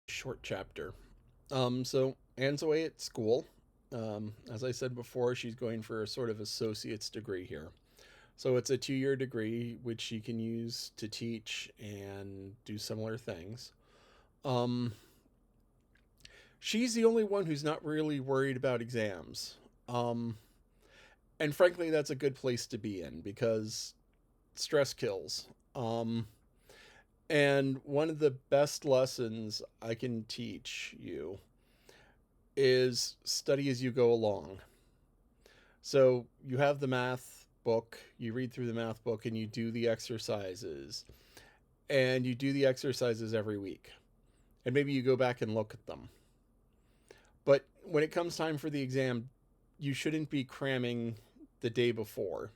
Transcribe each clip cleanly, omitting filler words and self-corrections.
short chapter. So Anne's away at school. As I said before, she's going for a sort of associate's degree here. So it's a 2 year degree which she can use to teach and do similar things. Um, she's the only one who's not really worried about exams. Um, and frankly, that's a good place to be in because stress kills. And one of the best lessons I can teach you is study as you go along. So you have the math book, you read through the math book, and you do the exercises. And you do the exercises every week. And maybe you go back and look at them. But when it comes time for the exam, you shouldn't be cramming the day before.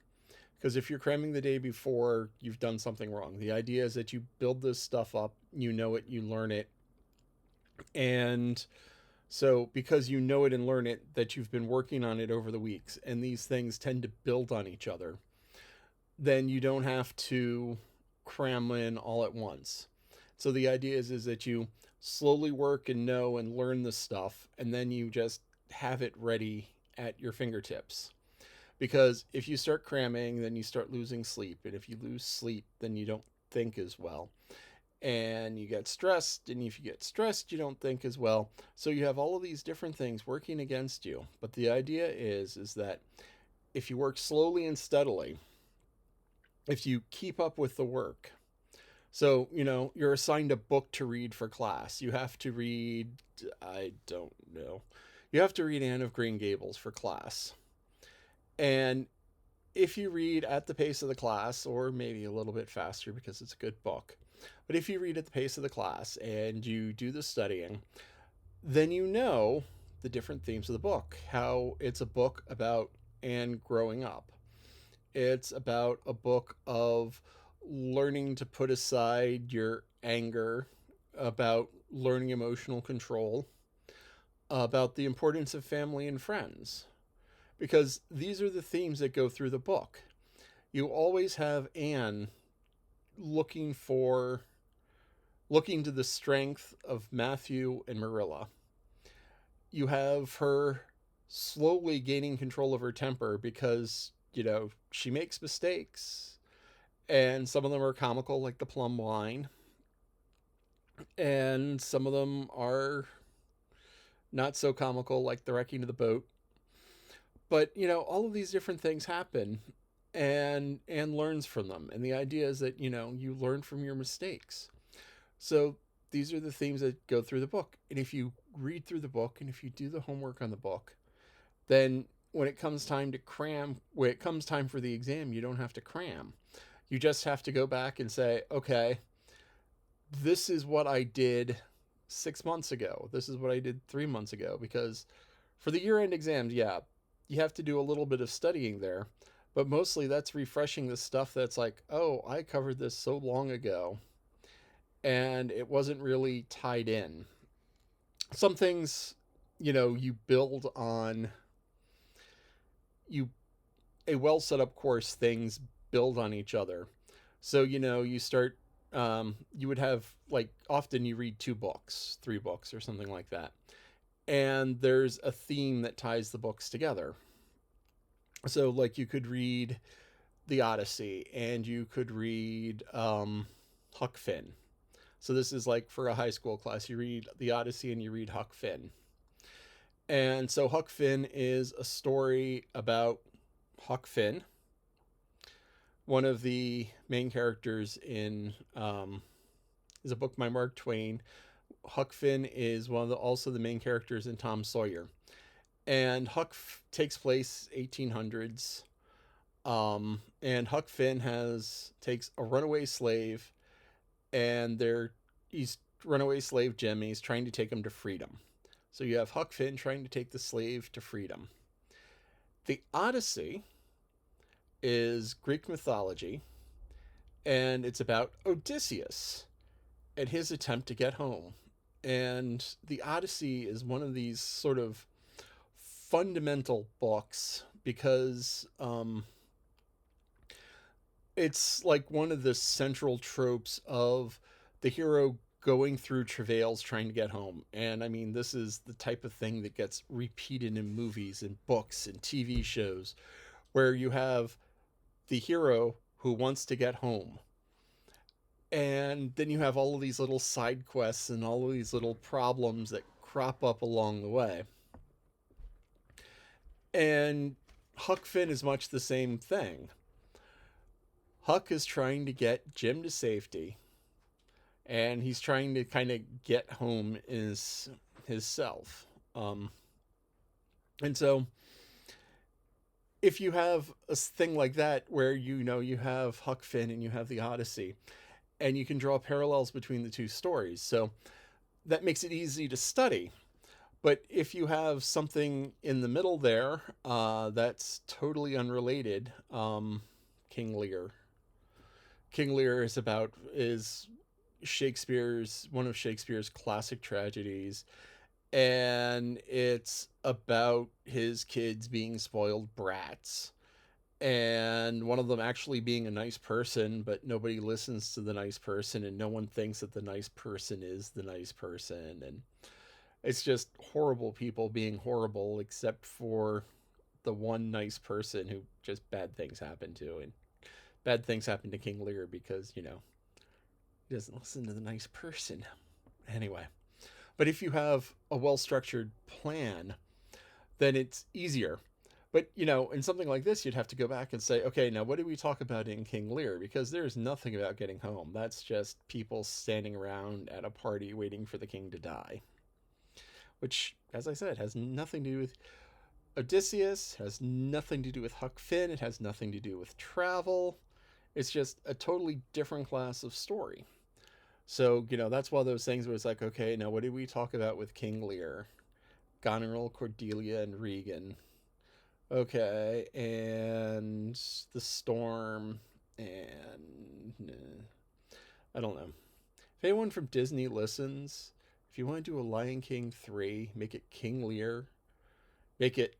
Because if you're cramming the day before, you've done something wrong. The idea is that you build this stuff up, you know it, you learn it. And so, because you know it and learn it, that you've been working on it over the weeks, and these things tend to build on each other, then you don't have to cram in all at once. So the idea is that you slowly work and know and learn the stuff, and then you just have it ready at your fingertips. Because if you start cramming, then you start losing sleep, and if you lose sleep, then you don't think as well, and you get stressed, and if you get stressed you don't think as well, so you have all of these different things working against you. But the idea is that if you work slowly and steadily, if you keep up with the work, so you're assigned a book to read for class, you have to read, I don't know, you have to read Anne of Green Gables for class. And if you read at the pace of the class, or maybe a little bit faster because it's a good book, but if you read at the pace of the class and you do the studying, then you know the different themes of the book. How it's a book about Anne growing up. It's about a book of learning to put aside your anger, about learning emotional control, about the importance of family and friends. Because these are the themes that go through the book. You always have Anne looking for looking to the strength of Matthew and Marilla. You have her slowly gaining control of her temper because, she makes mistakes, and some of them are comical, like the plum wine, and some of them are not so comical, like the wrecking of the boat. But, all of these different things happen, and learns from them. And the idea is that, you learn from your mistakes. So these are the themes that go through the book. And if you read through the book and if you do the homework on the book, then when it comes time for the exam, you don't have to cram. You just have to go back and say, okay, this is what I did 6 months ago. This is what I did 3 months ago. Because for the year end exams, yeah, you have to do a little bit of studying there. But mostly that's refreshing the stuff that's like, oh, I covered this so long ago and it wasn't really tied in. Some things, you build on you a well set up course, things build on each other. So, you start you would have, like, often you read 2 books, 3 books or something like that. And there's a theme that ties the books together. So like you could read the Odyssey and you could read Huck Finn. So this is like for a high school class, you read the Odyssey and you read Huck Finn. And so Huck Finn is a story about Huck Finn, one of the main characters in is a book by Mark Twain. Huck Finn is also the main characters in Tom Sawyer. And takes place 1800s. And Huck Finn takes a runaway slave, and he's runaway slave Jim, and he's trying to take him to freedom. So you have Huck Finn trying to take the slave to freedom. The Odyssey is Greek mythology, and it's about Odysseus and his attempt to get home. And the Odyssey is one of these sort of fundamental books because it's like one of the central tropes of the hero going through travails trying to get home. And I mean, this is the type of thing that gets repeated in movies and books and TV shows, where you have the hero who wants to get home. And then you have all of these little side quests and all of these little problems that crop up along the way. And Huck Finn is much the same thing. Huck is trying to get Jim to safety, and he's trying to kind of get home his self. And so if you have a thing like that where you have Huck Finn and you have the Odyssey, and you can draw parallels between the two stories, so that makes it easy to study. But if you have something in the middle there that's totally unrelated, King Lear. King Lear is Shakespeare's one of Shakespeare's classic tragedies, and it's about his kids being spoiled brats, and one of them actually being a nice person, but nobody listens to the nice person, and no one thinks that the nice person is the nice person, and it's just horrible people being horrible, except for the one nice person who just bad things happen to, and bad things happen to King Lear because he doesn't listen to the nice person. Anyway, but if you have a well-structured plan, then it's easier. But, in something like this, you'd have to go back and say, okay, now what did we talk about in King Lear? Because there's nothing about getting home. That's just people standing around at a party waiting for the king to die. Which, as I said, has nothing to do with Odysseus, has nothing to do with Huck Finn, it has nothing to do with travel. It's just a totally different class of story. So, that's one of those things where it's like, okay, now what did we talk about with King Lear? Goneril, Cordelia, and Regan. Okay, and the storm, and I don't know. If anyone from Disney listens, if you want to do a Lion King 3, make it King Lear. Make it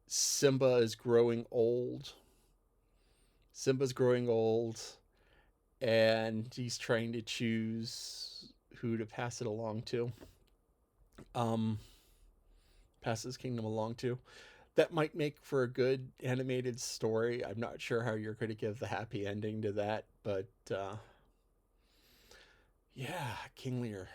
Simba is growing old. Simba's growing old, and he's trying to choose who to pass it along to. Pass his kingdom along to. That might make for a good animated story. I'm not sure how you're going to give the happy ending to that, but yeah, King Lear.